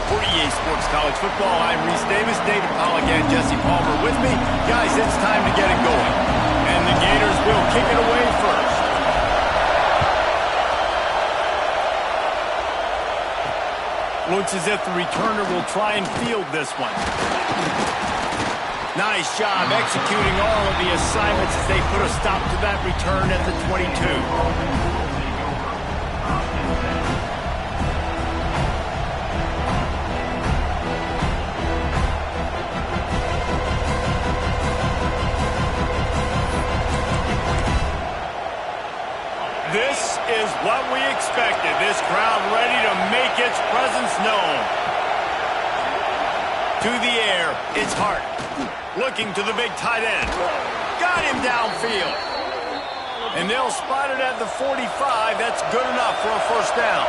For EA Sports College Football, I'm Reese Davis, David Pollack, and Jesse Palmer with me. Guys, it's time to get it going. And the Gators will kick it away first. Looks as if the returner will try and field this one. Nice job executing all of the assignments as they put a stop to that return at the 22. This is what we expected. This crowd ready to make its presence known. To the air, it's Hart. Looking to the big tight end. Got him downfield. And they'll spot it at the 45. That's good enough for a first down.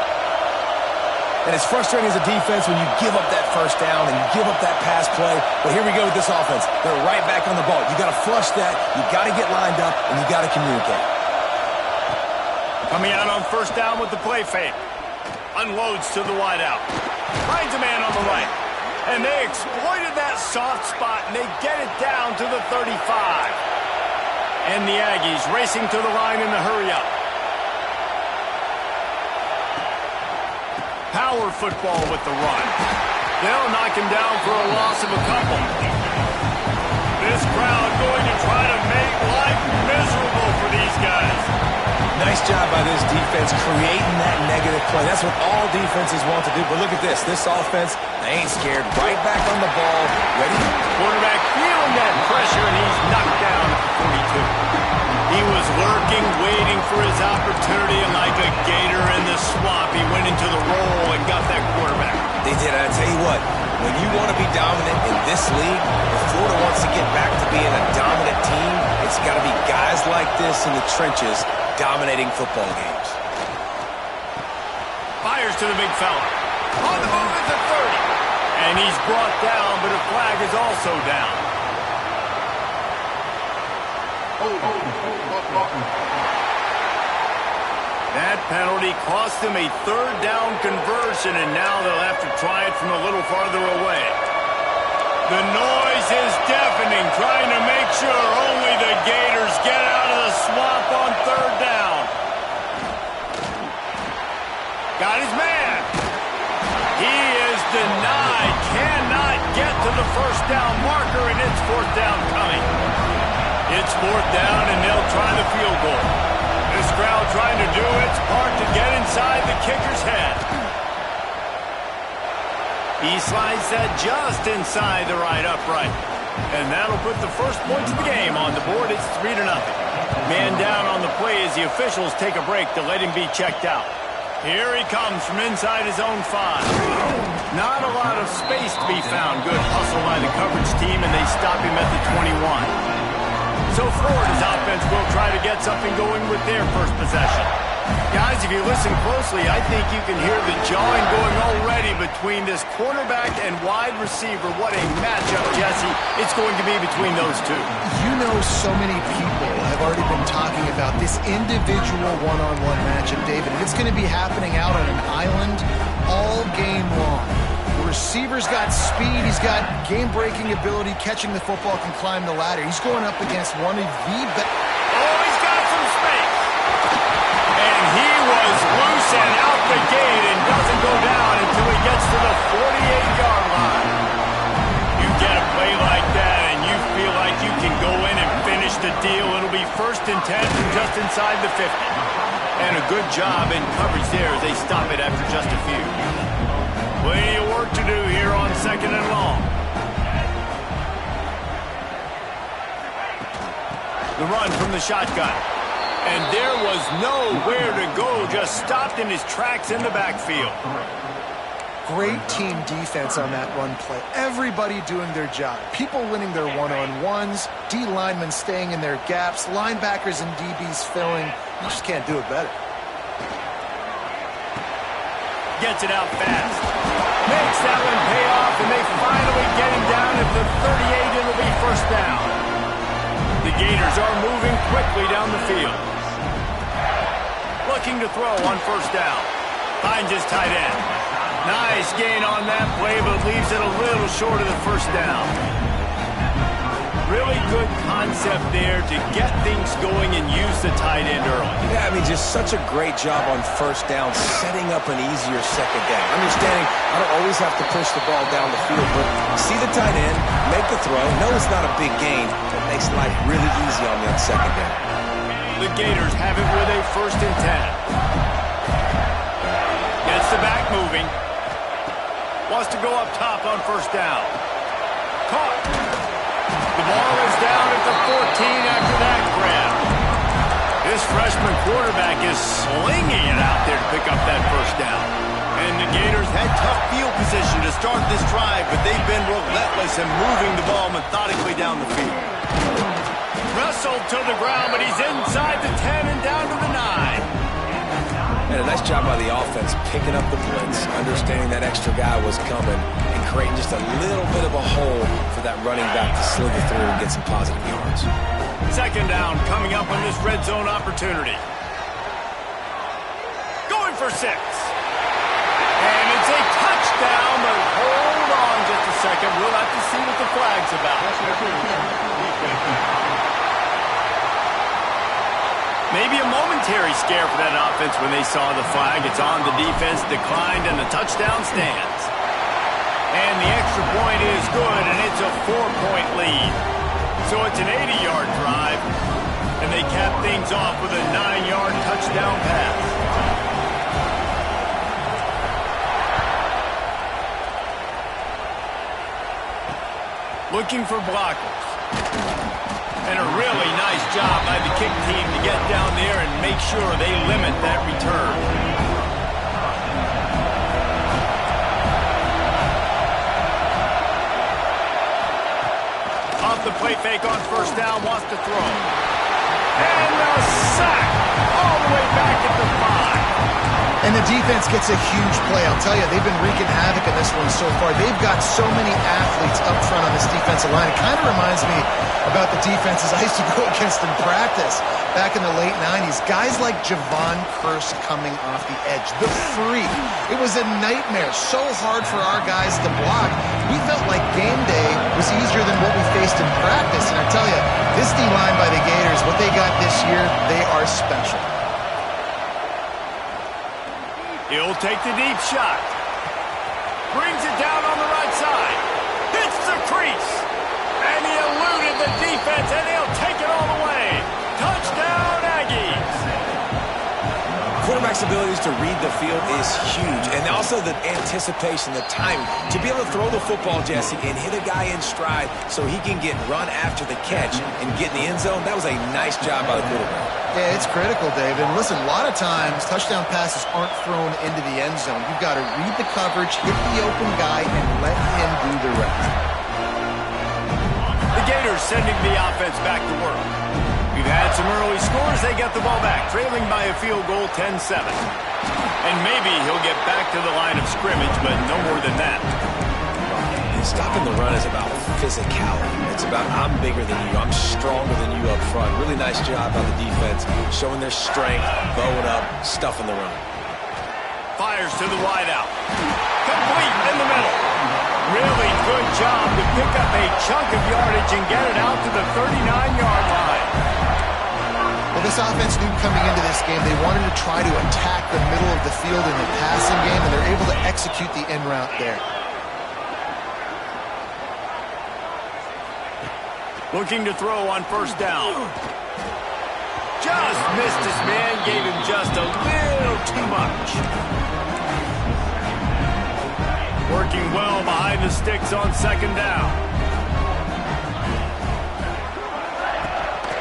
And it's frustrating as a defense when you give up that first down and you give up that pass play. But here we go with this offense. They're right back on the ball. You got to flush that. You got to get lined up, and you got to communicate. Coming out on first down with the play fake. Unloads to the wideout. Finds a man on the right. And they exploited that soft spot, and they get it down to the 35. And the Aggies racing to the line in the hurry-up. Power football with the run. They'll knock him down for a loss of a couple. This crowd going to try to make life miserable for these guys. Nice job by this defense creating that negative play. That's what all defenses want to do. But look at this. This offense, they ain't scared. Right back on the ball. Ready? Quarterback feeling that pressure, and he's knocked down at the 42. He was lurking, waiting for his opportunity, and like a gator in the swamp, he went into the roll and got that quarterback. They did. I tell you what, when you want to be dominant in this league, if Florida wants to get back to being a dominant team, it's got to be guys like this in the trenches dominating football games. Fires to the big fella. On the move at the 30. And he's brought down, but a flag is also down. That penalty cost him a third down conversion, and now they'll have to try it from a little farther away. The noise is deafening, trying to make sure only the Gators get out of the swamp on third down. Got his man. He is denied. Cannot get to the first down marker, and it's fourth down coming. It's fourth down, and they'll try the field goal. This crowd trying to do its part to get inside the kicker's head. He slides that just inside the right upright. And that'll put the first points of the game on the board. It's 3-0. Man down on the play as the officials take a break to let him be checked out. Here he comes from inside his own 5. Not a lot of space to be found. Good hustle by the coverage team, and they stop him at the 21. So Florida's offense will try to get something going with their first possession. Guys, if you listen closely, I think you can hear the jawing going already between this quarterback and wide receiver. What a matchup, Jesse, it's going to be between those two. You know, so many people have already been talking about this individual one-on-one matchup, David. It's going to be happening out on an island all game long. The receiver's got speed. He's got game-breaking ability, catching the football, can climb the ladder. He's going up against one of the best. Oh, he's got some space. And he was loose and out the gate and doesn't go down until he gets to the 48-yard line. You get a play like that and you feel like you can go in and finish the deal. It'll be 1st and 10 from just inside the 50. And a good job in coverage there as they stop it after just a few. Plenty of work to do here on 2nd and long. The run from the shotgun. And there was nowhere to go, just stopped in his tracks in the backfield. Great team defense on that run play. Everybody doing their job. People winning their one-on-ones, D linemen staying in their gaps, linebackers and DBs filling. You just can't do it better. Gets it out fast. Makes that one pay off, and they finally get him down at the 38. It'll be first down. The Gators are moving quickly down the field. Looking to throw on first down. Finds his tight end. Nice gain on that play, but leaves it a little short of the first down. Really good concept there to get things going and use the tight end early. Yeah, I mean, just such a great job on first down, setting up an easier second down. Understanding I don't always have to push the ball down the field, but see the tight end, make the throw. No, it's not a big gain, but makes life really easy on that second down. The Gators have it with a 1st and 10. Gets the back moving. Wants to go up top on first down. Caught. The ball is down at the 14 after that grab. This freshman quarterback is slinging it out there to pick up that first down. And the Gators had tough field position to start this drive, but they've been relentless in moving the ball methodically down the field. Wrestled to the ground, but he's inside the 10 and down to the 9. And a nice job by the offense picking up the blitz, understanding that extra guy was coming, and creating just a little bit of a hole for that running back to slither through and get some positive yards. Second down coming up on this red zone opportunity. Going for 6. And it's a touchdown, but hold on just a second. We'll have to see what the flag's about. Maybe a momentary scare for that offense when they saw the flag. It's on, the defense declined, and the touchdown stands. And the extra point is good, and it's a 4-point lead. So it's an 80-yard drive, and they cap things off with a 9-yard touchdown pass. Looking for blockers. And a really nice job by the kick team to get down there and make sure they limit that return. Off the play fake on first down, wants to throw. And a sack all the way back at the 5. And the defense gets a huge play. I'll tell you, they've been wreaking havoc in this one so far. They've got so many athletes up front on this defensive line. It kind of reminds me about the defenses I used to go against in practice back in the late 90s. Guys like Javon Curse coming off the edge. The freak. It was a nightmare. So hard for our guys to block. We felt like game day was easier than what we faced in practice. And I tell you, this D-line by the Gators, what they got this year, they are special. He'll take the deep shot. Brings it down on the right side. Hits the crease. And he eluded the defense, and he'll take it all the way. Touchdown, Aggies. Quarterback's abilities to read the field is huge. And also the anticipation, the timing. To be able to throw the football, Jesse, and hit a guy in stride so he can get run after the catch and get in the end zone, that was a nice job by the quarterback. Yeah, it's critical, David. And listen, a lot of times touchdown passes aren't thrown into the end zone. You've got to read the coverage, hit the open guy, and let him do the rest. The Gators sending the offense back to work. We've had some early scores. They get the ball back, trailing by a field goal 10-7. And maybe he'll get back to the line of scrimmage, but no more than that. Stopping the run is about physicality. It's about I'm bigger than you, I'm stronger than you up front. Really nice job by the defense, showing their strength, bowing up, stuffing the run. Fires to the wideout. Complete in the middle. Really good job to pick up a chunk of yardage and get it out to the 39-yard line. Well, this offense knew coming into this game they wanted to try to attack the middle of the field in the passing game, and they're able to execute the end route there. Looking to throw on first down. Just missed his man, gave him just a little too much. Working well behind the sticks on second down.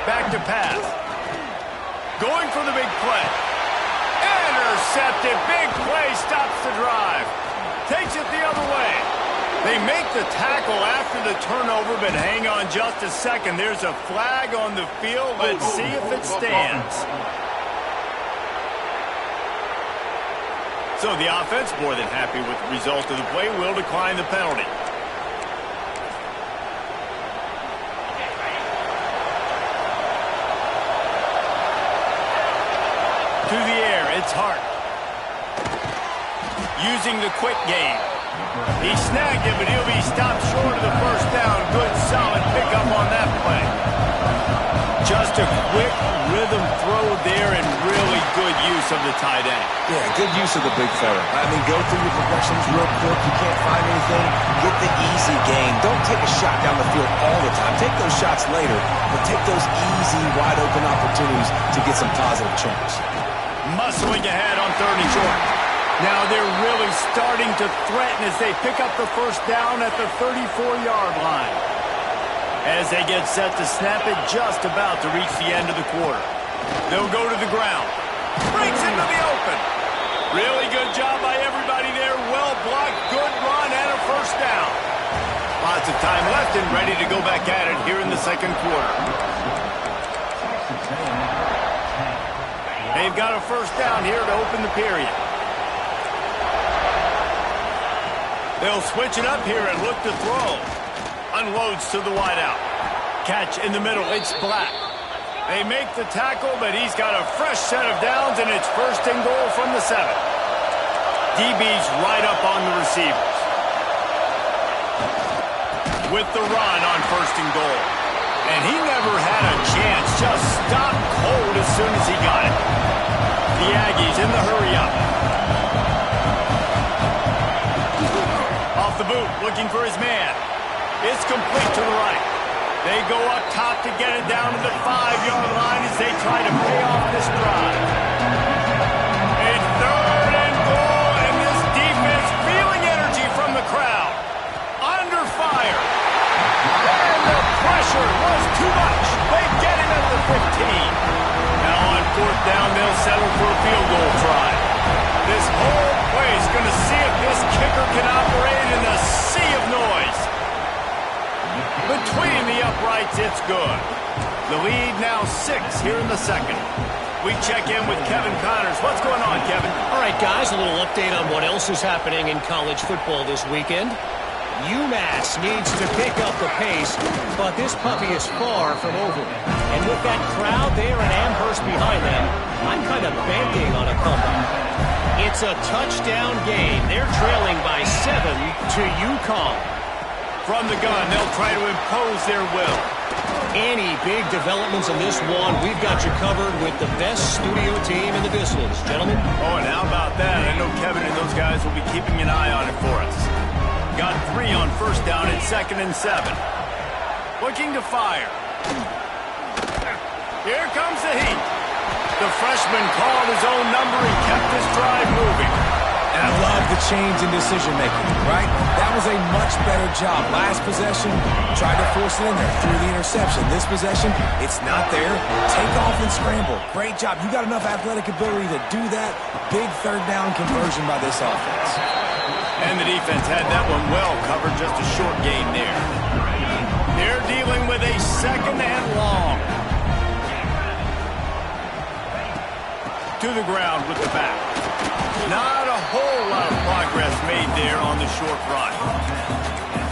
Back to pass. Going for the big play. Intercepted. Big play stops the drive. Takes it the other way. They make the tackle after the turnover, but hang on just a second. There's a flag on the field. Let's see if it stands. So the offense, more than happy with the result of the play, will decline the penalty. To the air, it's Hart. using the quick game. He snagged it, but he'll be stopped short of the first down. Good, solid pickup on that play. Just a quick rhythm throw there and really good use of the tight end. Yeah, good use of the big fella. I mean, go through your progressions real quick. You can't find anything. Get the easy gain. Don't take a shot down the field all the time. Take those shots later, but take those easy, wide-open opportunities to get some positive chunks. Muscling ahead on 3rd and short. Now they're really starting to threaten as they pick up the first down at the 34-yard line. As they get set to snap it, just about to reach the end of the quarter. They'll go to the ground. Breaks into the open. Really good job by everybody there. Well blocked, good run, and a first down. Lots of time left and ready to go back at it here in the second quarter. They've got a first down here to open the period. They'll switch it up here and look to throw. Unloads to the wideout. Catch in the middle. It's Black. They make the tackle, but he's got a fresh set of downs, and it's 1st and goal from the 7. DB's right up on the receivers. With the run on 1st and goal. And he never had a chance. Just stopped cold as soon as he got it. The Aggies in the hurry-up. Off the boot, looking for his man. It's complete to the right. They go up top to get it down to the 5-yard line as they try to pay off this drive. It's 3rd and goal, and this defense feeling energy from the crowd. Under fire. And the pressure was too much. They get it at the 15. Now on 4th down, they'll settle for a field goal try. This whole play is going to see if this kicker can operate in a sea of noise. Between the uprights, it's good. The lead now 6 here in the second. We check in with Kevin Connors. What's going on, Kevin? All right, guys, a little update on what else is happening in college football this weekend. UMass needs to pick up the pace, but this puppy is far from over. And with that crowd there in Amherst behind them, I'm kind of banking on a comeback. It's a touchdown game. They're trailing by 7 to UConn. From the gun, they'll try to impose their will. Any big developments in this one, we've got you covered with the best studio team in the business, gentlemen. Oh, and how about that? I know Kevin and those guys will be keeping an eye on it for us. Got 3 on 1st down and 2nd and 7. Looking to fire. Here comes the heat. The freshman called his own number and kept this drive moving. And I love the change in decision-making, right? That was a much better job. Last possession, tried to force it in there, threw the interception. This possession, it's not there. Take off and scramble. Great job. You got enough athletic ability to do that. Big 3rd down conversion by this offense. And the defense had that one well covered, just a short gain there. They're dealing with a 2nd and long. To the ground with the back. Not a whole lot of progress made there on the short run.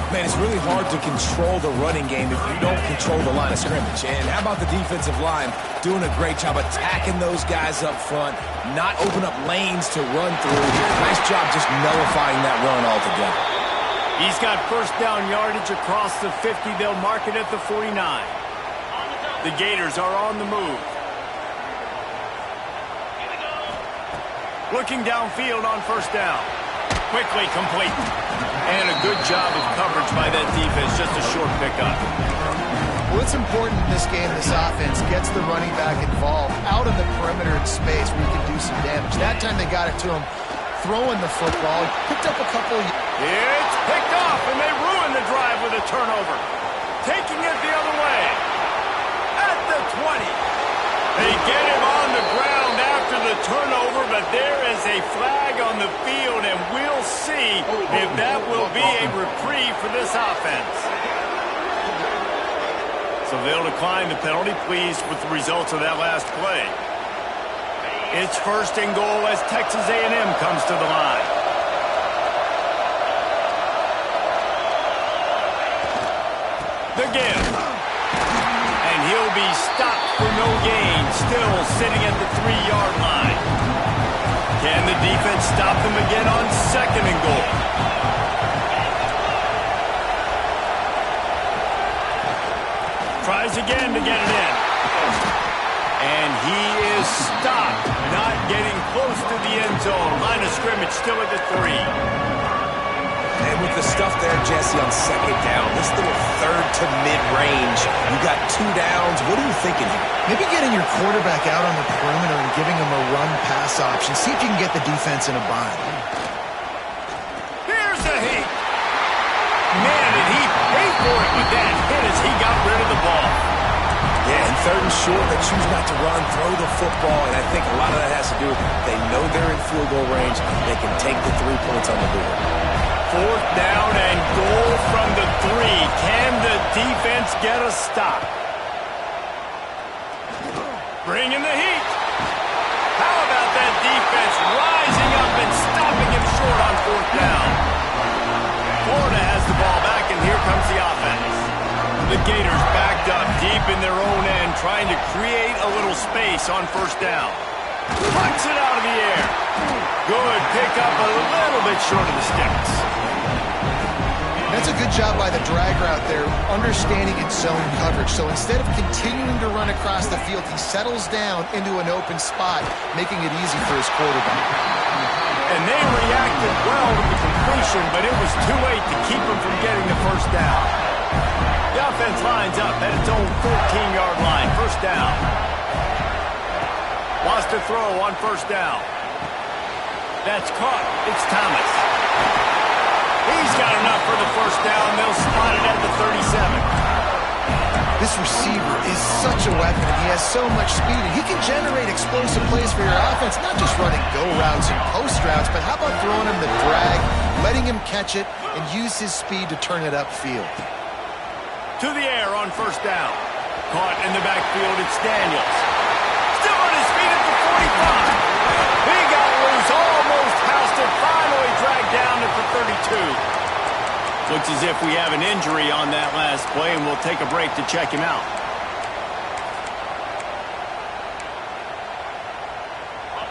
Man, it's really hard to control the running game if you don't control the line of scrimmage. And how about the defensive line doing a great job attacking those guys up front, not open up lanes to run through. Nice job just nullifying that run altogether. He's got 1st down yardage across the 50. They'll mark it at the 49. The Gators are on the move. Looking downfield on 1st down. Quickly complete. And a good job of coverage by that defense. Just a short pickup. Well, it's important in this game, this offense gets the running back involved out in the perimeter in space where you can do some damage. That time they got it to him throwing the football. He picked up a couple. It's picked off, and they ruin the drive with a turnover. Taking it the other way. At the 20. They get him on the ground after the turnover, but there is a flag on the field, and we'll see if that will be a reprieve for this offense. So they'll decline the penalty, pleased with the results of that last play. It's 1st and goal as Texas A&M comes to the line. The give. And he'll be stopped for no gain, still sitting at the 3-yard line. Can the defense stop them again on 2nd and goal? Tries again to get it in. And he is stopped, not getting close to the end zone. Line of scrimmage still at the 3. And with the stuff there, Jesse, on 2nd down, this little 3rd to mid-range, you got 2 downs. What are you thinking here? Maybe getting your quarterback out on the perimeter and giving him a run-pass option. See if you can get the defense in a bind. Here's a heat. Man, did he pay for it with that hit as he got rid of the ball. Yeah, and 3rd and short, they choose not to run, throw the football, and I think a lot of that has to do with they know they're in field goal range. They can take the 3 points on the board. 4th down and goal from the 3. Can the defense get a stop? Bringing the heat. How about that defense rising up and stopping him short on 4th down? Florida has the ball back, and here comes the offense. The Gators backed up deep in their own end, trying to create a little space on 1st down. Punts it out of the air. Good pick up, a little bit short of the sticks. That's a good job by the drag route there, understanding its zone coverage. So instead of continuing to run across the field, he settles down into an open spot, making it easy for his quarterback. And they reacted well to the completion, but it was too late to keep him from getting the 1st down. The offense lines up at its own 14-yard line. 1st down. Lost a throw on 1st down. That's caught. It's Thomas. He's got enough for the 1st down. They'll spot it at the 37. This receiver is such a weapon, and he has so much speed, and he can generate explosive plays for your offense, not just running go routes and post routes, but how about throwing him the drag, letting him catch it, and use his speed to turn it upfield. To the air on 1st down. Caught in the backfield, it's Daniels. Still on his feet at the 45. He got loose, almost housed it, finally dragged down at the 32. Looks as if we have an injury on that last play, and we'll take a break to check him out.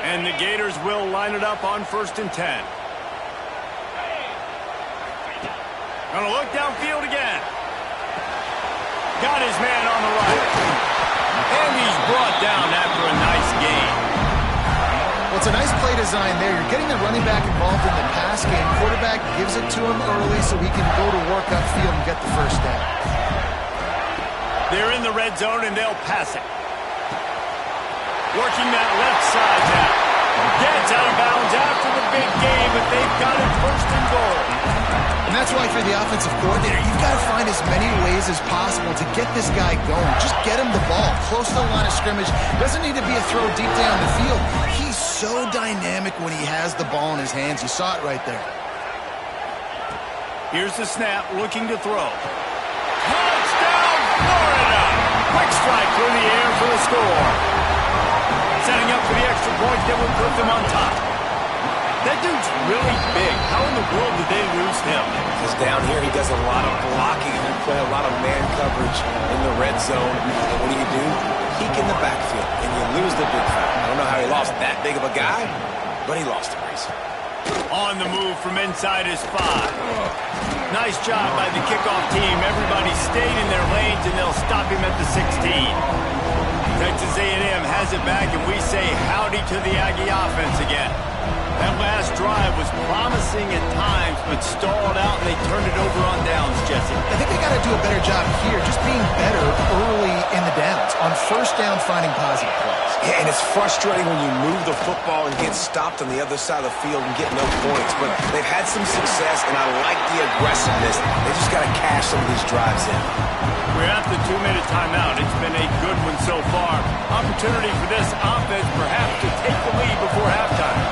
And the Gators will line it up on 1st and 10. Gonna look downfield again. Got his man on the right. And he's brought down after a nice gain. Well, it's a nice play design there. You're getting the running back involved in the pass game. Quarterback gives it to him early so he can go to work upfield and get the 1st down. They're in the red zone, and they'll pass it. Working that left side now. Gets out of bounds after the big game, but they've got it 1st and goal. And that's why for the offensive coordinator, you've got to find as many ways as possible to get this guy going. Just get him the ball close to the line of scrimmage. Doesn't need to be a throw deep down the field. He's so dynamic when he has the ball in his hands. You saw it right there. Here's the snap, looking to throw. Touchdown, Florida! Quick strike through the air for the score. Setting up for the extra point that will put them on top. That dude's really big. How in the world did they lose him? Because down here he does a lot of blocking and play a lot of man coverage in the red zone. And what do? Peek in the backfield, and you lose the big fella. I don't know how he lost that big of a guy, but he lost a race. On the move from inside his 5. Nice job by the kickoff team. Everybody stayed in their lanes, and they'll stop him at the 16. Texas A&M has it back, and we say howdy to the Aggie offense again. That last drive was promising at times, but stalled out, and they turned it over on downs, Jesse. I think they got to do a better job here, just being better early in the downs. On 1st down, finding positive plays. Yeah, and it's frustrating when you move the football and get stopped on the other side of the field and get no points. But they've had some success, and I like the aggressiveness. They just got to cash some of these drives in. We're at the 2-minute timeout. It's been a good one so far. Opportunity for this offense perhaps to take the lead before halftime.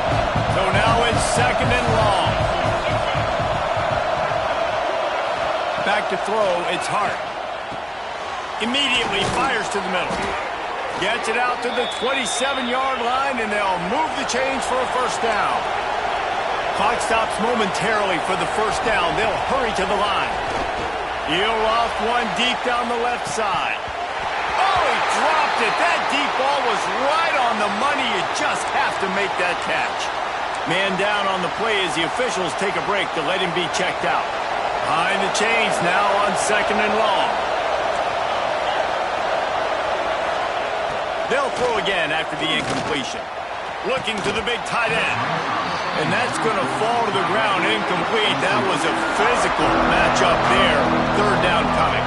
So now it's 2nd and long. Back to throw, it's Hart. Immediately fires to the middle. Gets it out to the 27-yard line, and they'll move the chains for a 1st down. Clock stops momentarily for the 1st down. They'll hurry to the line. He'll off one deep down the left side. Oh, he dropped it. That deep ball was right on the money. You just have to make that catch. Man down on the play as the officials take a break to let him be checked out. Behind the chains now on 2nd and long. They'll throw again after the incompletion. Looking to the big tight end. And that's going to fall to the ground incomplete. That was a physical matchup there. 3rd down coming.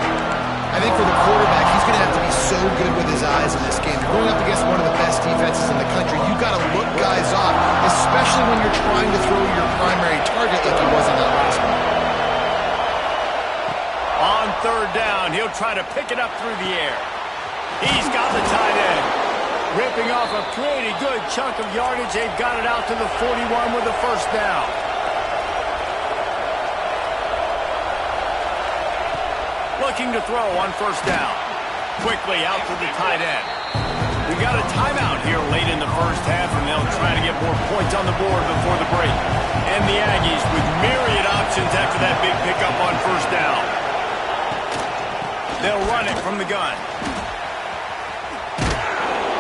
I think for the quarterback, he's going to have to be so good with his eyes in this game. Going up against one of the best defenses in the country, you've got to look guys off, especially when you're trying to throw your primary target like he was in that last one. On 3rd down, he'll try to pick it up through the air. He's got the tight end. Ripping off a pretty good chunk of yardage. They've got it out to the 41 with the 1st down. Looking to throw on 1st down. Quickly out to the tight end. We got a timeout here late in the 1st half, and they'll try to get more points on the board before the break. And the Aggies with myriad options after that big pickup on 1st down. They'll run it from the gun.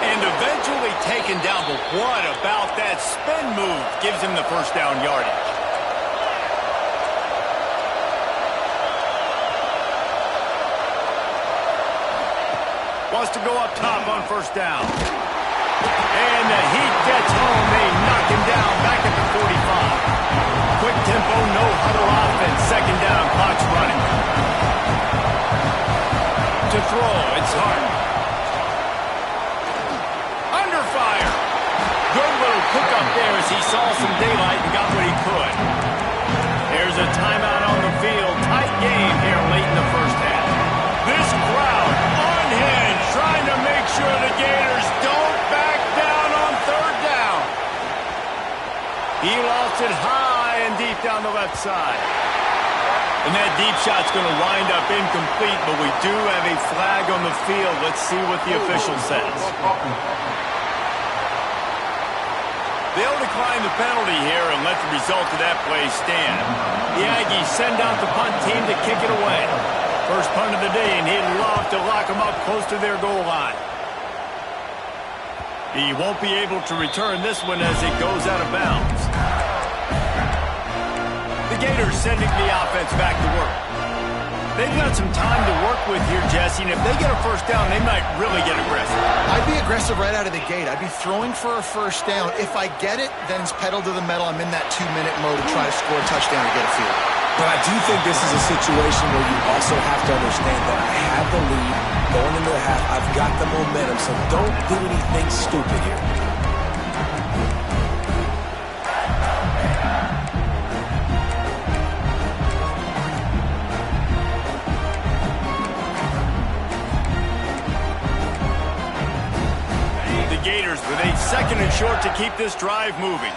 And eventually taken down, but what about that spin move? Gives him the 1st down yardage. Wants to go up top on 1st down. And the heat gets home. They knock him down back at the 45. Quick tempo, no huddle offense. 2nd down, clock's running. To throw, it's Harden. Under fire. Good little pickup there as he saw some daylight and got what he could. There's a timeout on the field. Tight game here late in the 1st half. This crowd unhinged, trying to make sure the Gators don't back down on 3rd down. He lost it high and deep down the left side. And that deep shot's going to wind up incomplete, but we do have a flag on the field. Let's see what the official says. They'll decline the penalty here and let the result of that play stand. The Aggies send out the punt team to kick it away. First punt of the day, and he'd love to lock them up close to their goal line. He won't be able to return this one as it goes out of bounds. The Gators sending the offense back to work. They've got some time to work with here, Jesse, and if they get a 1st down, they might really get aggressive. I'd be aggressive right out of the gate. I'd be throwing for a 1st down. If I get it, then it's pedal to the metal. I'm in that 2-minute mode to try to score a touchdown or get a field. But I do think this is a situation where you also have to understand that I have the lead going into the half. I've got the momentum, so don't do anything stupid here. The Gators with a 2nd and short to keep this drive moving.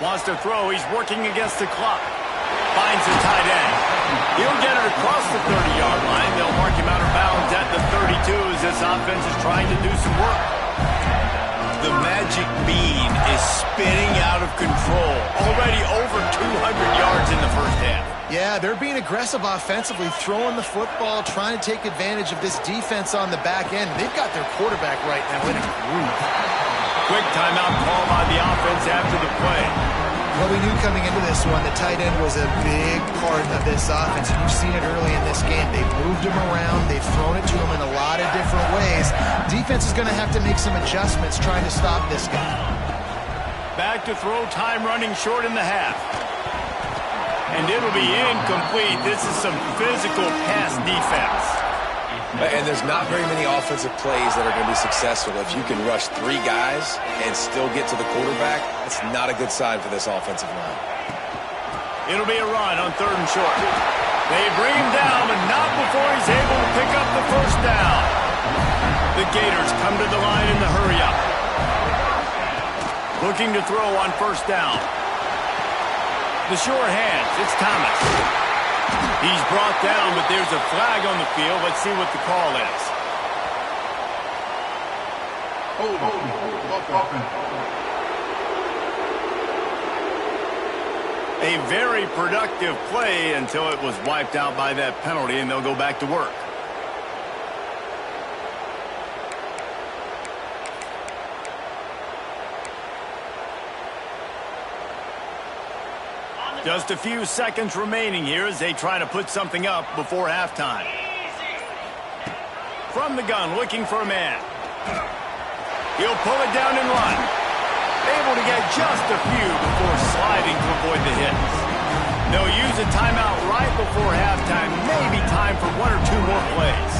Wants to throw. He's working against the clock. Finds the tight end. He'll get it across the 30-yard line. They'll mark him out of bounds at the 32 as this offense is trying to do some work. The magic bean is spinning out of control. Already over 200 yards in the 1st half. Yeah, they're being aggressive offensively, throwing the football, trying to take advantage of this defense on the back end. They've got their quarterback right now in a groove. Quick timeout call by the offense after the play. Well, we knew coming into this one, the tight end was a big part of this offense. You've seen it early in this game. They've moved him around. They've thrown it to him in a lot of different ways. Defense is going to have to make some adjustments trying to stop this guy. Back to throw, time running short in the half. And it'll be incomplete. This is some physical pass defense. And there's not very many offensive plays that are going to be successful. If you can rush 3 guys and still get to the quarterback, that's not a good sign for this offensive line. It'll be a run on 3rd and short. They bring him down, but not before he's able to pick up the 1st down. The Gators come to the line in the hurry-up. Looking to throw on 1st down. The short hands, it's Thomas. He's brought down, but there's a flag on the field. Let's see what the call is. A very productive play until it was wiped out by that penalty, and they'll go back to work. Just a few seconds remaining here as they try to put something up before halftime. From the gun, looking for a man. He'll pull it down and run. Able to get just a few before sliding to avoid the hits. They'll use a timeout right before halftime. Maybe time for one or two more plays.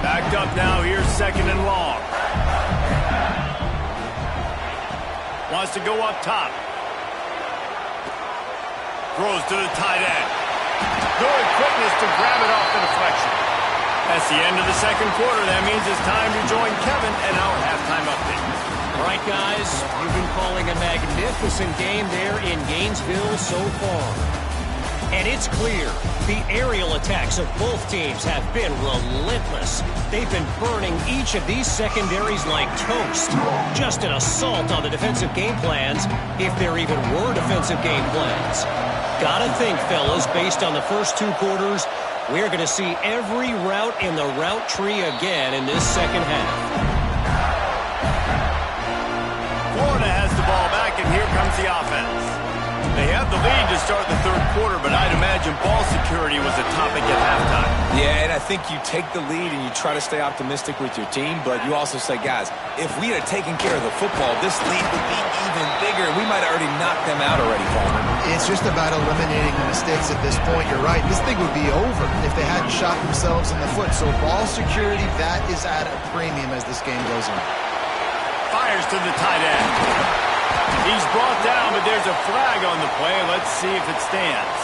Backed up now, here's second and long. Wants to go up top. Throws to the tight end. Good quickness to grab it off the deflection. That's the end of the second quarter. That means it's time to join Kevin and our halftime update. All right, guys, you've been calling a magnificent game there in Gainesville so far. And it's clear the aerial attacks of both teams have been relentless. They've been burning each of these secondaries like toast. Just an assault on the defensive game plans, if there even were defensive game plans. Gotta think, fellas, based on the first two quarters, we're going to see every route in the route tree again in this second half. Florida has the ball back, and here comes the offense. They have the lead to start the third quarter, but I'd imagine ball security was a topic at halftime. Yeah, and I think you take the lead and you try to stay optimistic with your team, but you also say, guys, if we had taken care of the football, this lead would be even bigger. We might have already knocked them out already, Palmer. It's just about eliminating the mistakes at this point. You're right. This thing would be over if they hadn't shot themselves in the foot. So ball security, that is at a premium as this game goes on. Fires to the tight end. He's brought down, but there's a flag on the play. Let's see if it stands.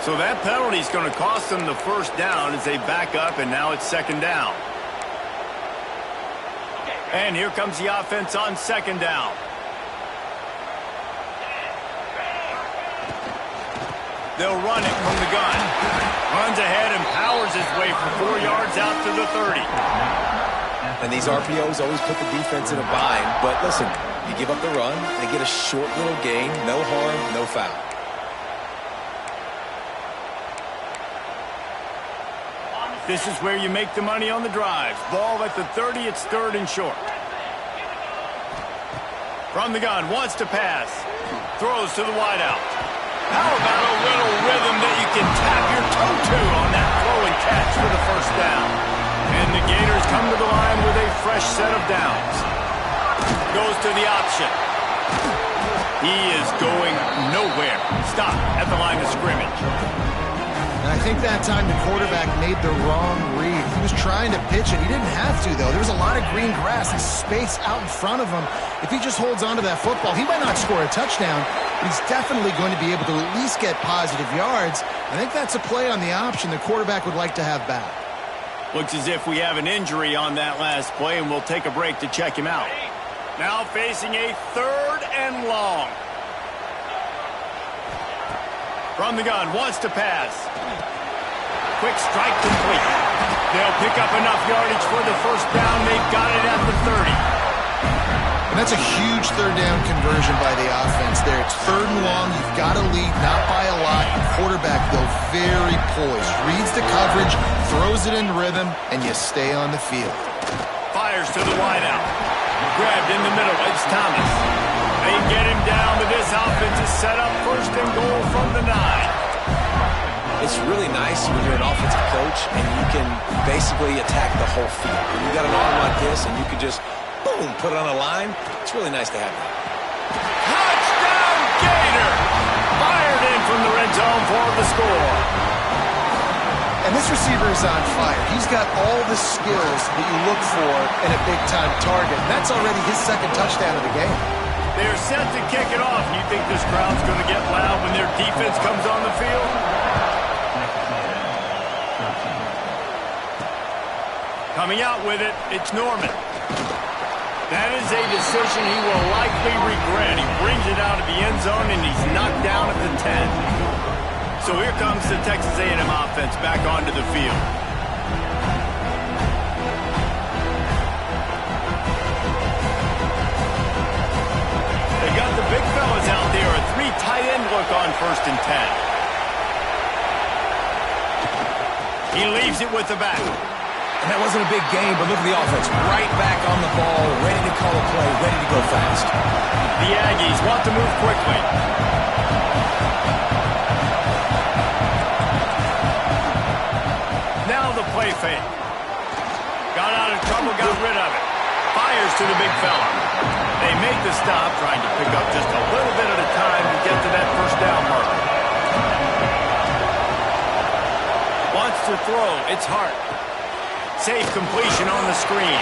So that penalty is going to cost them the first down as they back up, and now it's second down. And here comes the offense on second down. They'll run it from the gun. Runs ahead and powers his way for 4 yards out to the 30. And these RPOs always put the defense in a bind. But listen, you give up the run, they get a short little gain, no harm, no foul. This is where you make the money on the drives. Ball at the 30, it's third and short. From the gun, wants to pass. Throws to the wideout. How about a little rhythm that you can tap your toe to on that throw and catch for the first down? And the Gators come to the line with a fresh set of downs. Goes to the option. He is going nowhere. Stop at the line of scrimmage. And I think that time the quarterback made the wrong read. He was trying to pitch it. He didn't have to, though. There was a lot of green grass and space out in front of him. If he just holds on to that football, he might not score a touchdown, but he's definitely going to be able to at least get positive yards. I think that's a play on the option the quarterback would like to have back. Looks as if we have an injury on that last play, and we'll take a break to check him out. Now facing a third and long. From the gun, wants to pass. Quick strike complete. They'll pick up enough yardage for the first down. They've got it at the 30. And that's a huge third down conversion by the offense there. It's third and long. You've got to lead, not by a lot. The quarterback, though, very poised. Reads the coverage, throws it in rhythm, and you stay on the field. Fires to the wideout. Grabbed in the middle. It's Thomas. They get him down, but this offense is set up first and goal from the 9. It's really nice when you're an offensive coach and you can basically attack the whole field. When you got an arm like this and you can just, boom, put it on a line, it's really nice to have that. Touchdown, Gator! Fired in from the red zone for the score. And this receiver is on fire. He's got all the skills that you look for in a big-time target. That's already his second touchdown of the game. They're set to kick it off. You think this crowd's going to get loud when their defense comes on the field? Coming out with it, it's Norman. That is a decision he will likely regret. He brings it out of the end zone, and he's knocked down at the 10. So here comes the Texas A&M offense back onto the field. They got the big fellas out there. A 3 tight end look on first and 10. He leaves it with the back. And that wasn't a big game, but look at the offense. Right back on the ball, ready to call a play, ready to go fast. The Aggies want to move quickly. Now the play fake. Got out of trouble, got rid of it. Fires to the big fella. They make the stop, trying to pick up just a little bit at a time to get to that first down marker. Wants to throw. It's Hart. Safe completion on the screen.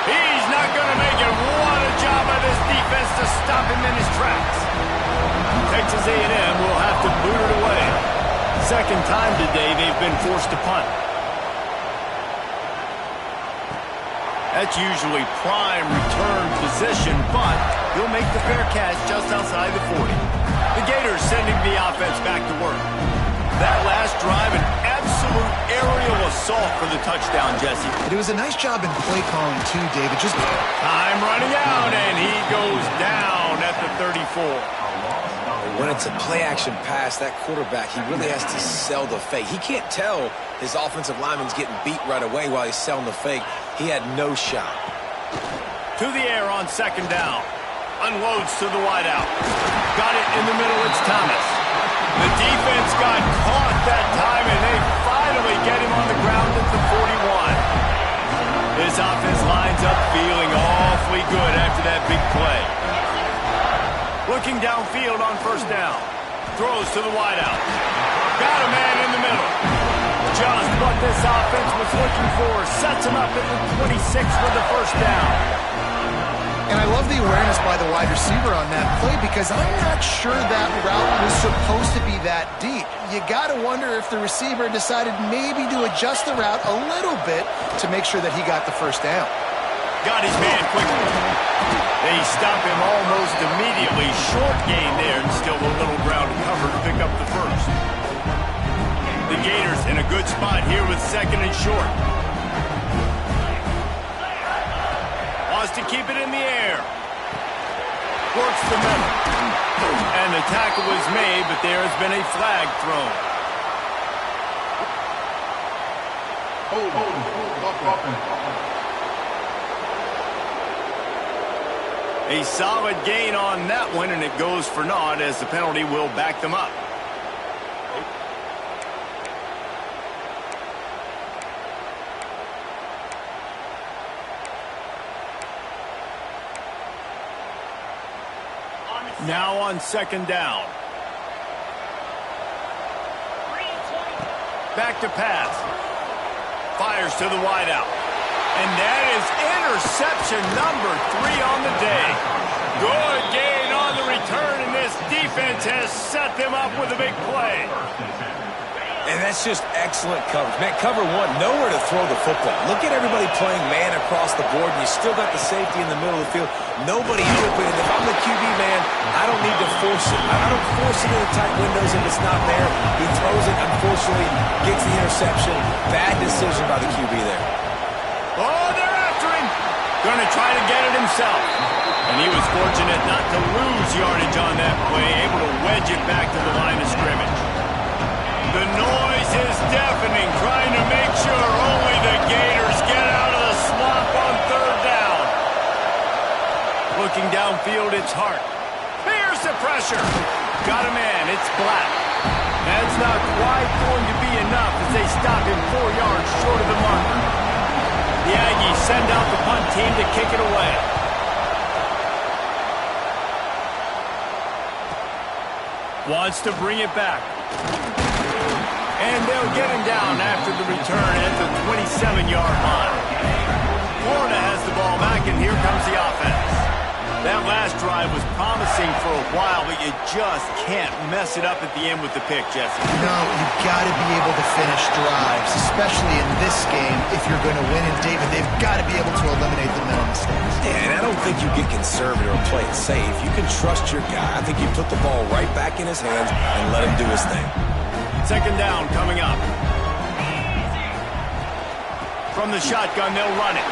He's not going to make it. What a job by this defense to stop him in his tracks. Texas A&M will have to boot it away. Second time today they've been forced to punt. That's usually prime return position, but he'll make the fair catch just outside the 40. The Gators sending the offense back to work. That last drive, an absolute aerial assault for the touchdown, Jesse. It was a nice job in play calling, too, David. Just time running out, and he goes down at the 34. When it's a play-action pass, that quarterback, he really has to sell the fake. He can't tell his offensive lineman's getting beat right away while he's selling the fake. He had no shot. To the air on second down. Unloads to the wideout. Got it in the middle. It's Thomas. The defense got caught that time, and they finally get him on the ground at the 41. This offense lines up feeling awfully good after that big play. Looking downfield on first down. Throws to the wideout. Got a man in the middle. Just what this offense was looking for. Sets him up at the 26 for the first down. And I love the awareness by the wide receiver on that play because I'm not sure that route was supposed to be that deep. You got to wonder if the receiver decided maybe to adjust the route a little bit to make sure that he got the first down. Got his man quickly. They stop him almost immediately. Short gain there and still a little ground to cover to pick up the first. The Gators in a good spot here with second and short. Wants to keep it in the air. Works the middle. And the tackle was made, but there has been a flag thrown. A solid gain on that one, and it goes for naught as the penalty will back them up. Now on second down. Back to pass. Fires to the wideout. And that is interception number 3 on the day. Good gain on the return, and this defense has set them up with a big play. And that's just excellent coverage. Man, cover one, nowhere to throw the football. Look at everybody playing man across the board, and you still got the safety in the middle of the field. Nobody open. And if I'm the QB, man, I don't need to force it. I don't force it in the tight windows if it's not there. He throws it, unfortunately, gets the interception. Bad decision by the QB there. Oh, they're after him. Going to try to get it himself. And he was fortunate not to lose yardage on that play, able to wedge it back to the line of scrimmage. The noise is deafening, trying to make sure only the Gators get out of the swamp on third down. Looking downfield, it's Hart. Here's the pressure. Got a man, it's Black. That's not quite going to be enough as they stop him 4 yards short of the marker. The Aggies send out the punt team to kick it away. Wants to bring it back. And they'll get him down after the return at the 27-yard line. Florida has the ball back, and here comes the offense. That last drive was promising for a while, but you just can't mess it up at the end with the pick, Jesse. No, you've got to be able to finish drives, especially in this game if you're going to win. And, David, they've got to be able to eliminate the mental mistakes. Yeah, and I don't think you get conservative or play it safe. You can trust your guy. I think you put the ball right back in his hands and let him do his thing. Second down coming up. From the shotgun, they'll run it.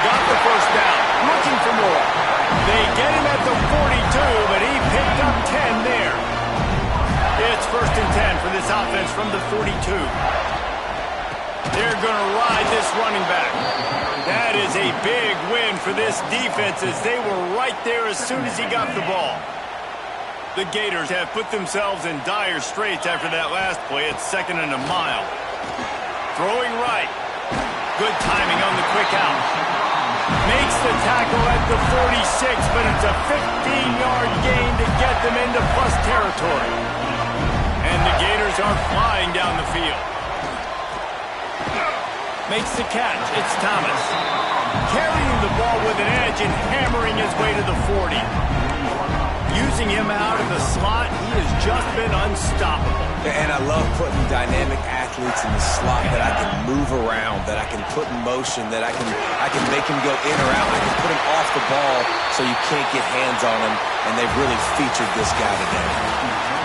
Got the first down. Looking for more. They get him at the 42, but he picked up 10 there. It's first and 10 for this offense from the 42. They're going to ride this running back. That is a big win for this defense as they were right there as soon as he got the ball. The Gators have put themselves in dire straits after that last play. It's 2nd and a mile. Throwing right. Good timing on the quick out. Makes the tackle at the 46, but it's a 15-yard gain to get them into plus territory. And the Gators are flying down the field. Makes the catch. It's Thomas. Carrying the ball with an edge and hammering his way to the 40. Using him out of the slot, he has just been unstoppable. And I love putting dynamic athletes in the slot that I can move around, that I can put in motion, that I can make him go in or out. I can put him off the ball so you can't get hands on him, and they've really featured this guy today.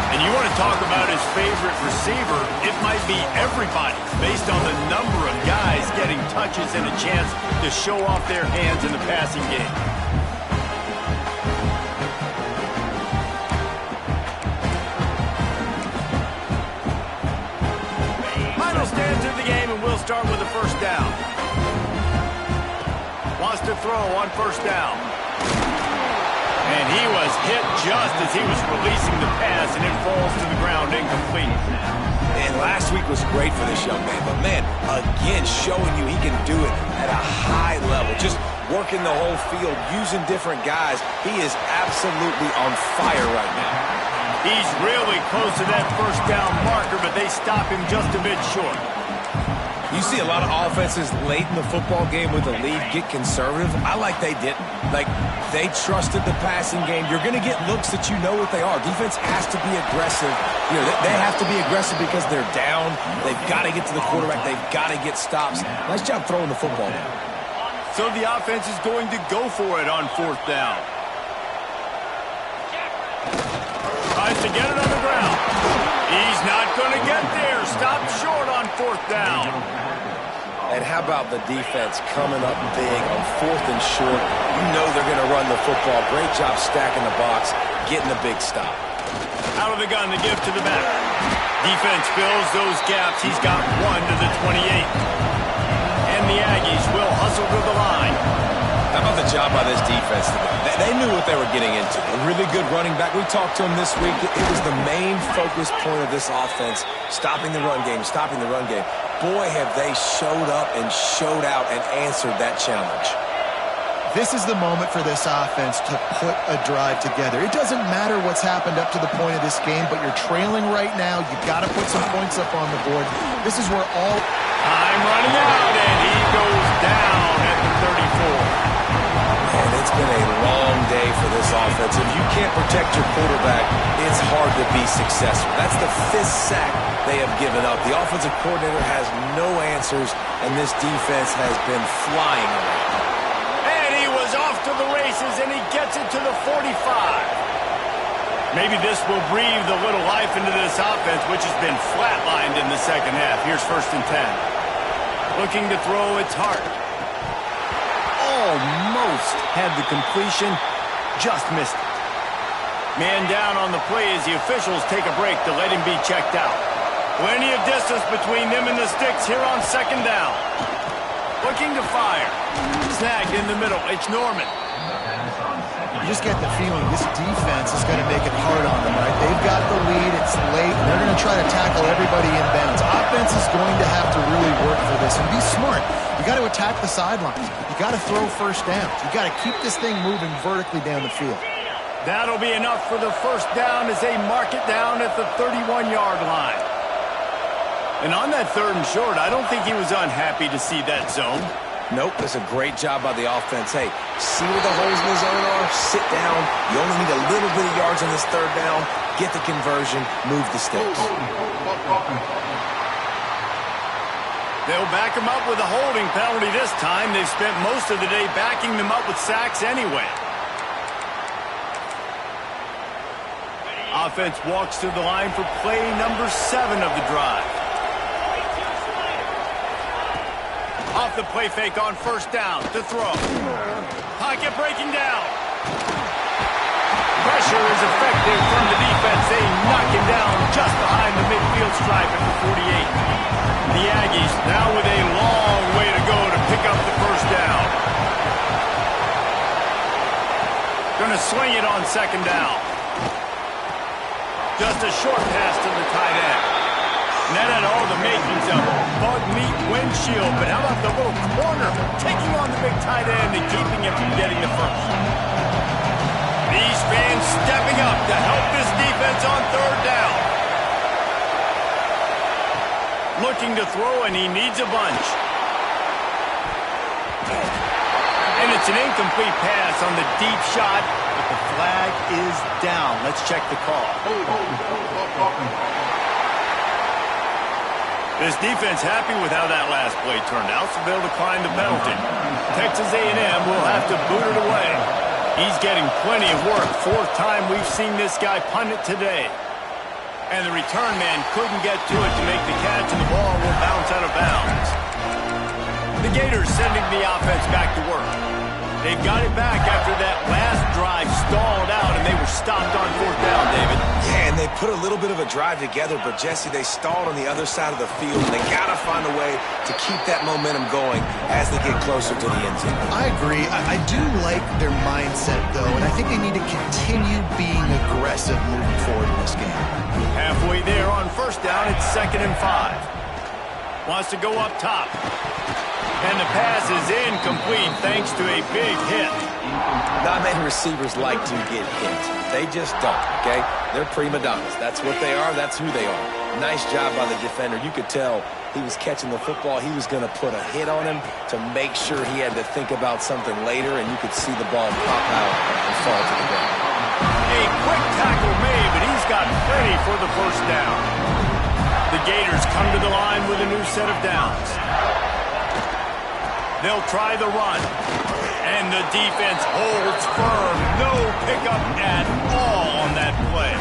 And you want to talk about his favorite receiver, it might be everybody based on the number of guys getting touches and a chance to show off their hands in the passing game. Final stands of the game, and we'll start with a first down. Wants to throw on first down. And he was hit just as he was releasing the pass, and it falls to the ground incomplete. And last week was great for this young man. But, man, again, showing you he can do it at a high level. Just working the whole field, using different guys. He is absolutely on fire right now. He's really close to that first down marker, but they stop him just a bit short. You see a lot of offenses late in the football game with the lead get conservative. I like they didn't. Like, they trusted the passing game. You're going to get looks that you know what they are. Defense has to be aggressive. You know, they have to be aggressive because they're down. They've got to get to the quarterback. They've got to get stops. Nice job throwing the football down. So the offense is going to go for it on fourth down. Tries to get it on the ground. He's not going to get there. Stop short on fourth down. And how about the defense coming up big on 4th and short? You know they're going to run the football. Great job stacking the box, getting a big stop. Out of the gun to give to the back. Defense fills those gaps. He's got 1 to the 28. And the Aggies will hustle to the line. How about the job by this defense today? They knew what they were getting into. A really good running back. We talked to him this week. It was the main focus point of this offense, stopping the run game, stopping the run game. Boy, have they showed up and showed out and answered that challenge. This is the moment for this offense to put a drive together. It doesn't matter what's happened up to the point of this game, but you're trailing right now. You've got to put some points up on the board. This is where all... Time running out, and he goes down at the 34. And it's been a long day for this offense. If you can't protect your quarterback, it's hard to be successful. That's the 5th sack they have given up. The offensive coordinator has no answers, and this defense has been flying around. And he was off to the races, and he gets it to the 45. Maybe this will breathe a little life into this offense, which has been flatlined in the second half. Here's 1st and 10. Looking to throw, it's Hart. Almost had the completion, just missed it. Man down on the play as the officials take a break to let him be checked out. Plenty of distance between them and the sticks here on 2nd down. Looking to fire. Snagged in the middle. It's Norman. You just get the feeling this defense is going to make it hard on them, right? They've got the lead. It's late. And they're going to try to tackle everybody in bounds. Offense is going to have to really work for this and be smart. You got to attack the sidelines. You got to throw first downs. You got to keep this thing moving vertically down the field. That'll be enough for the first down as they mark it down at the 31-yard line. And on that 3rd and short, I don't think he was unhappy to see that zone. Nope, it's a great job by the offense. Hey, see where the holes in the zone are? Sit down. You only need a little bit of yards on this 3rd down. Get the conversion. Move the sticks. They'll back him up with a holding penalty this time. They've spent most of the day backing them up with sacks anyway. Offense walks to the line for play number 7 of the drive. Off the play fake on first down to throw. Pocket breaking down. Pressure is effective from the defense. They knock him down just behind the midfield stripe at the 48. The Aggies now with a long way to go to pick up the first down. Going to swing it on second down. Just a short pass to the tight end. And that had all the makings of a bug meat windshield, but how about the little corner taking on the big tight end and keeping him from getting the first? These fans stepping up to help this defense on third down. Looking to throw, and he needs a bunch. And it's an incomplete pass on the deep shot, but the flag is down. Let's check the call. This defense happy with how that last play turned out, so they'll decline the penalty. Texas A&M will have to boot it away. He's getting plenty of work. Fourth time we've seen this guy punt it today. And the return man couldn't get to it to make the catch, and the ball will bounce out of bounds. The Gators sending the offense back to work. They've got it back after that last drive stalled out, and they were stopped on fourth down, David. Yeah, and they put a little bit of a drive together, but, Jesse, they stalled on the other side of the field, and they got to find a way to keep that momentum going as they get closer to the end zone. I agree. I do like their mindset, though, and I think they need to continue being aggressive moving forward in this game. Halfway there on first down, it's 2nd and 5. Wants to go up top. And the pass is incomplete thanks to a big hit. Not many receivers like to get hit. They just don't, okay? They're prima donnas. That's what they are. That's who they are. Nice job by the defender. You could tell he was catching the football. He was going to put a hit on him to make sure he had to think about something later, and you could see the ball pop out and fall to the ground. A quick tackle made, but he's got plenty for the first down. The Gators come to the line with a new set of downs. They'll try the run. And the defense holds firm. No pickup at all on that play.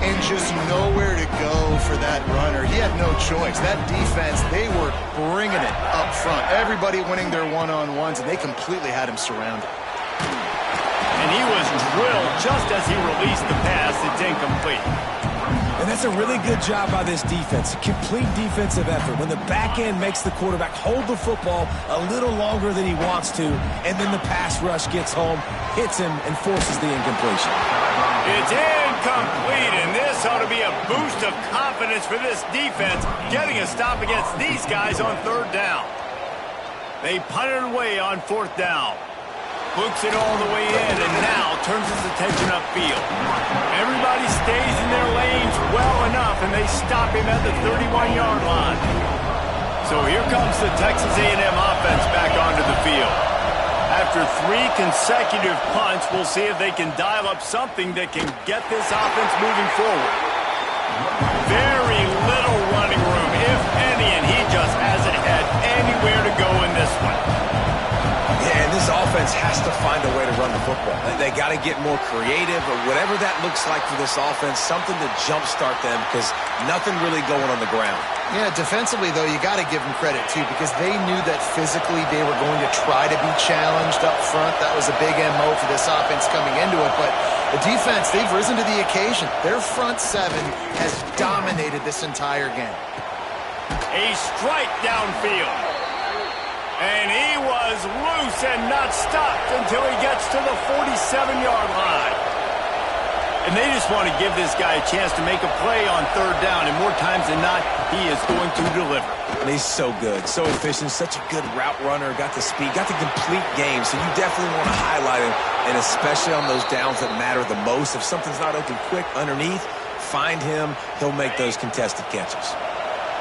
And just nowhere to go for that runner. He had no choice. That defense, they were bringing it up front. Everybody winning their one-on-ones, and they completely had him surrounded. And he was drilled just as he released the pass. It's incomplete. And that's a really good job by this defense. Complete defensive effort. When the back end makes the quarterback hold the football a little longer than he wants to, and then the pass rush gets home, hits him, and forces the incompletion. It's incomplete, and this ought to be a boost of confidence for this defense, getting a stop against these guys on third down. They punt it away on fourth down. Books it all the way in, and now turns his attention upfield. Everybody stays in their lanes well enough, and they stop him at the 31-yard line. So here comes the Texas A&M offense back onto the field. After 3 consecutive punts, we'll see if they can dial up something that can get this offense moving forward. Very little running room, if any, and he just hasn't had anywhere to go in this one. Yeah, and this offense has to find a way to run the football. They got to get more creative, or whatever that looks like for this offense, something to jumpstart them, because nothing really going on the ground. Yeah, defensively, though, you got to give them credit, too, because they knew that physically they were going to try to be challenged up front. That was a big MO for this offense coming into it, but the defense, they've risen to the occasion. Their front 7 has dominated this entire game. A strike downfield. And he was loose and not stopped until he gets to the 47-yard line. And they just want to give this guy a chance to make a play on third down, and more times than not, he is going to deliver. And he's so good, so efficient, such a good route runner, got the speed, got the complete game, so you definitely want to highlight him, and especially on those downs that matter the most. If something's not open quick underneath, find him, he'll make those contested catches.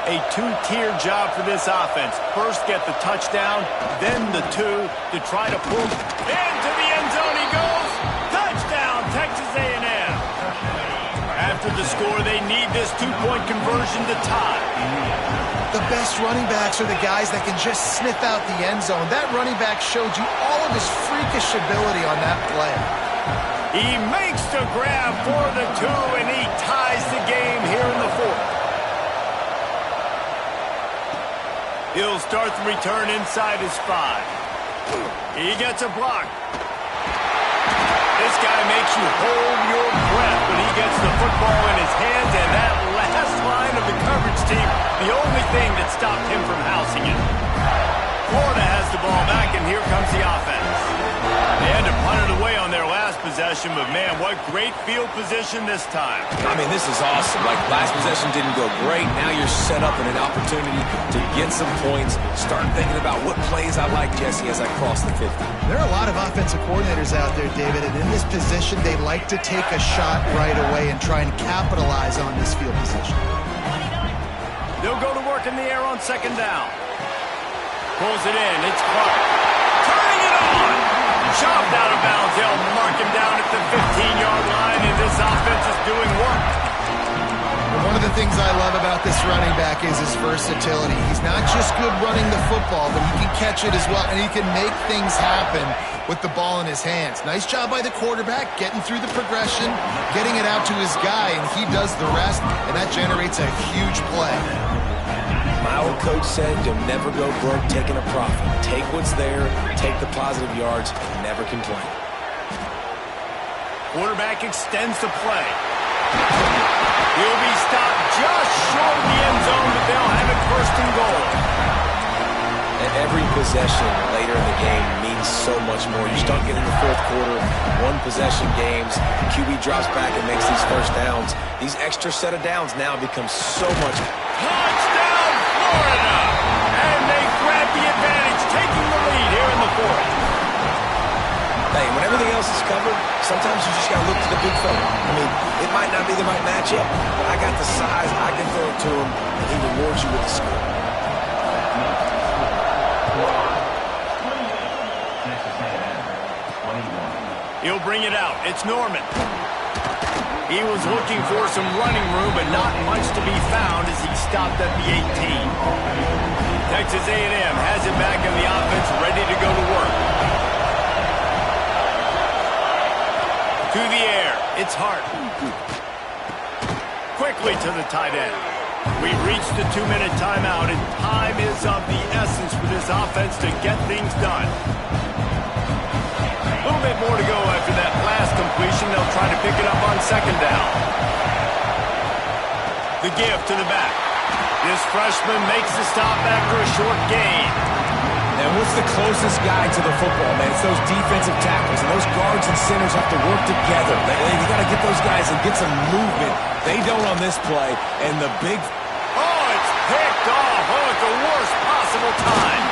A 2-tier job for this offense. First get the touchdown, then the 2 to try to pull into the end zone. He goes. Touchdown, Texas A&M. After the score, they need this 2-point conversion to tie. The best running backs are the guys that can just sniff out the end zone. That running back showed you all of his freakish ability on that play. He makes the grab for the 2, and he ties the game here in the 4th. He'll start the return inside his 5. He gets a block. This guy makes you hold your breath when he gets the football in his hands, and that last line of the coverage team, the only thing that stopped him from housing it. Florida has the ball back, and here comes the offense. They had to punt it away on their last possession, but, man, what great field position this time. I mean, this is awesome. Like, last possession didn't go great. Now you're set up in an opportunity to get some points. Start thinking about what plays I like, Jesse, as I cross the 50. There are a lot of offensive coordinators out there, David, and in this position, they like to take a shot right away and try and capitalize on this field position. They'll go to work in the air on second down. Pulls it in. It's Clark. Turning it on. Chopped out of bounds. They'll mark him down at the 15-yard line, and this offense is doing work. One of the things I love about this running back is his versatility. He's not just good running the football, but he can catch it as well, and he can make things happen with the ball in his hands. Nice job by the quarterback, getting through the progression, getting it out to his guy, and he does the rest, and that generates a huge play. My old coach said, you'll never go broke taking a profit. Take what's there, take the positive yards, never complain. Quarterback extends the play. He'll be stopped just short of the end zone, but they'll have it first and goal. Every possession later in the game means so much more. You start getting the fourth quarter, one-possession games, QB drops back and makes these first downs. These extra set of downs now become so much. Touchdown, Florida! And they grab the advantage, taking the lead here in the fourth. Hey, when everything else is covered, sometimes you just got to look to the big fella. I mean, it might not be the right matchup, but I got the size, I can throw it to him, and he rewards you with the score. He'll bring it out. It's Norman. He was looking for some running room, but not much to be found as he stopped at the 18. Texas A&M has it back in the offense, ready to go to work. To the air. It's Hart. Quickly to the tight end. We've reached the 2-minute timeout, and time is of the essence for this offense to get things done. A little bit more to go after that last completion. They'll try to pick it up on second down. The give to the back. This freshman makes the stop after a short gain. And what's the closest guy to the football, man? It's those defensive tackles, and those guards and centers have to work together. You got to get those guys and get some movement. They don't on this play, and the big... Oh, it's picked off. Oh, at the worst possible time.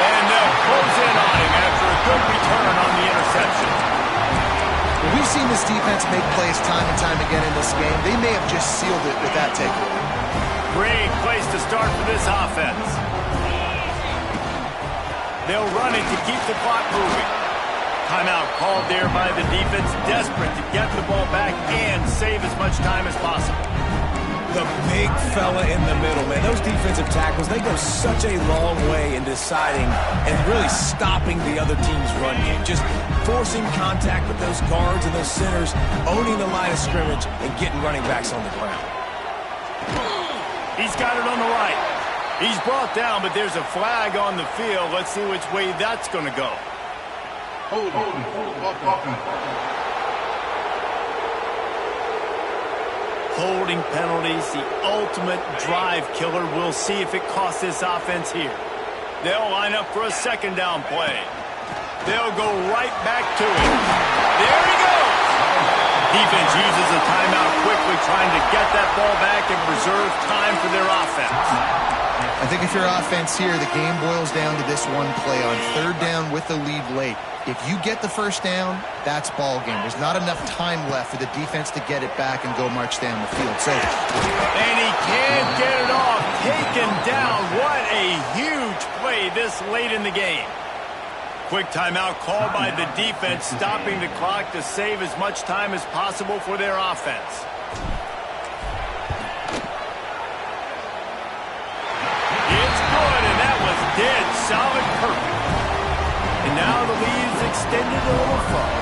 And they'll close in on him after a good return on the interception. Well, we've seen this defense make plays time and time again in this game. They may have just sealed it with that takeaway. Great place to start for this offense. They'll run it to keep the clock moving. Timeout called there by the defense, desperate to get the ball back and save as much time as possible. The big fella in the middle, man. Those defensive tackles, they go such a long way in deciding and really stopping the other team's run game. Just forcing contact with those guards and those centers, owning the line of scrimmage, and getting running backs on the ground. He's got it on the right. He's brought down, but there's a flag on the field. Let's see which way that's going to go. Holding penalties, the ultimate drive killer. We'll see if it costs this offense here. They'll line up for a second down play. They'll go right back to it. There he goes. Defense uses a timeout quickly, trying to get that ball back and preserve time for their offense. I think if your offense here, the game boils down to this one play on third down with the lead late. If you get the first down, that's ball game. There's not enough time left for the defense to get it back and go march down the field. And he can't get it off. Taken down. What a huge play this late in the game. Quick timeout called by the defense, stopping the clock to save as much time as possible for their offense. It's good, and that was dead solid perfect. And now the lead is extended a little further.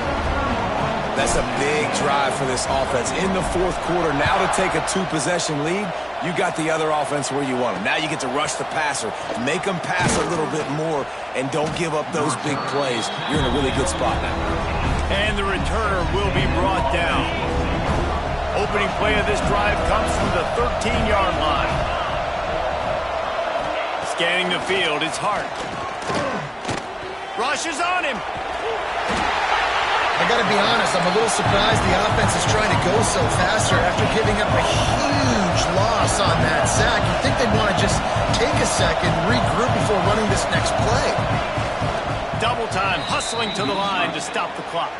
That's a big drive for this offense in the fourth quarter. Now to take a two-possession lead, you got the other offense where you want them. Now you get to rush the passer, make them pass a little bit more, and don't give up those big plays. You're in a really good spot now. And the returner will be brought down. Opening play of this drive comes from the 13-yard line. Scanning the field, it's Hart. Rushes on him. I got to be honest, I'm a little surprised the offense is trying to go so fast here after giving up a huge loss on that sack. You'd think they'd want to just take a second, regroup before running this next play. Double time, hustling to the line to stop the clock.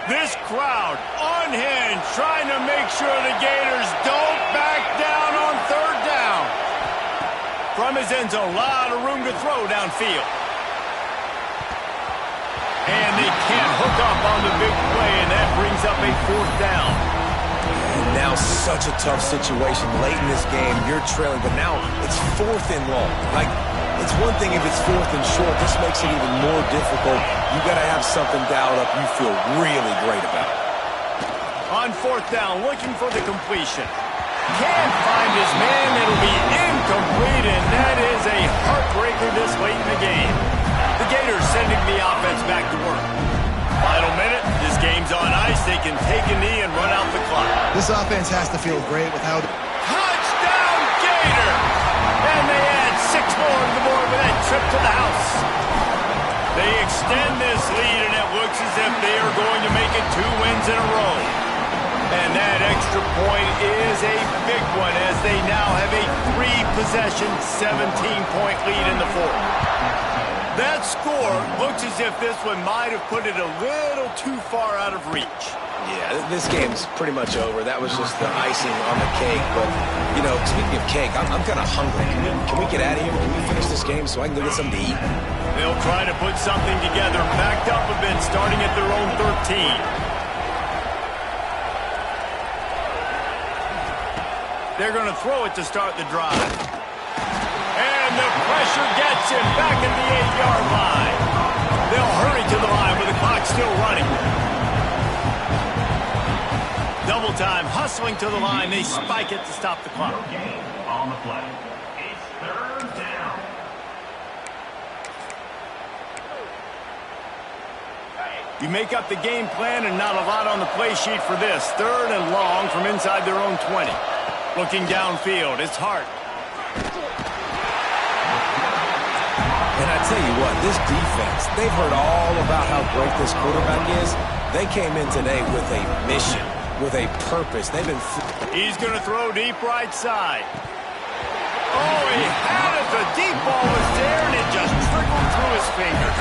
This crowd unhinged, trying to make sure the Gators don't back down on third down. From his end zone, a lot of room to throw downfield. And they can't hook up on the big play, and that brings up a fourth down. And now such a tough situation late in this game. You're trailing, but now it's fourth and long. Like, it's one thing if it's fourth and short. This makes it even more difficult. You got to have something dialed up you feel really great about. On fourth down, looking for the completion. Can't find his man. It'll be incomplete, and that is a heartbreaker this late in the game. The Gators sending the offense back to work. Final minute. This game's on ice. They can take a knee and run out the clock. This offense has to feel great with how... Touchdown, Gator! And they add 6 more to the board with that trip to the house. They extend this lead, and it looks as if they are going to make it 2 wins in a row. And that extra point is a big one as they now have a 3-possession, 17-point lead in the fourth. That score looks as if this one might have put it a little too far out of reach. Yeah, this game's pretty much over. That was just the icing on the cake. But, you know, speaking of cake, I'm kind of hungry. Can we get out of here? Can we finish this game so I can go get something to eat? They'll try to put something together, backed up a bit, starting at their own 13. They're going to throw it to start the drive. And the pressure gets him back at the 8-yard line. They'll hurry to the line with the clock still running. Double time, hustling to the line. They spike it to stop the clock. On the play. It's third down. You make up the game plan and not a lot on the play sheet for this. Third and long from inside their own 20. Looking downfield, it's Hart. And I tell you what, this defense, they've heard all about how great this quarterback is. They came in today with a mission, with a purpose. They've been... He's going to throw deep right side. Oh, he had it. The deep ball was there, and it just trickled through his fingers.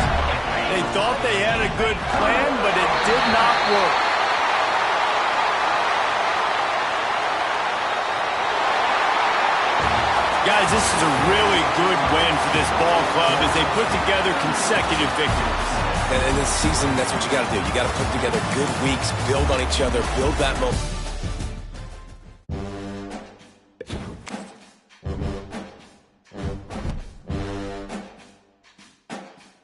They thought they had a good plan, but it did not work. Guys, this is a really good win for this ball club as they put together consecutive victories. And in this season, that's what you got to do. You got to put together good weeks, build on each other, build that momentum.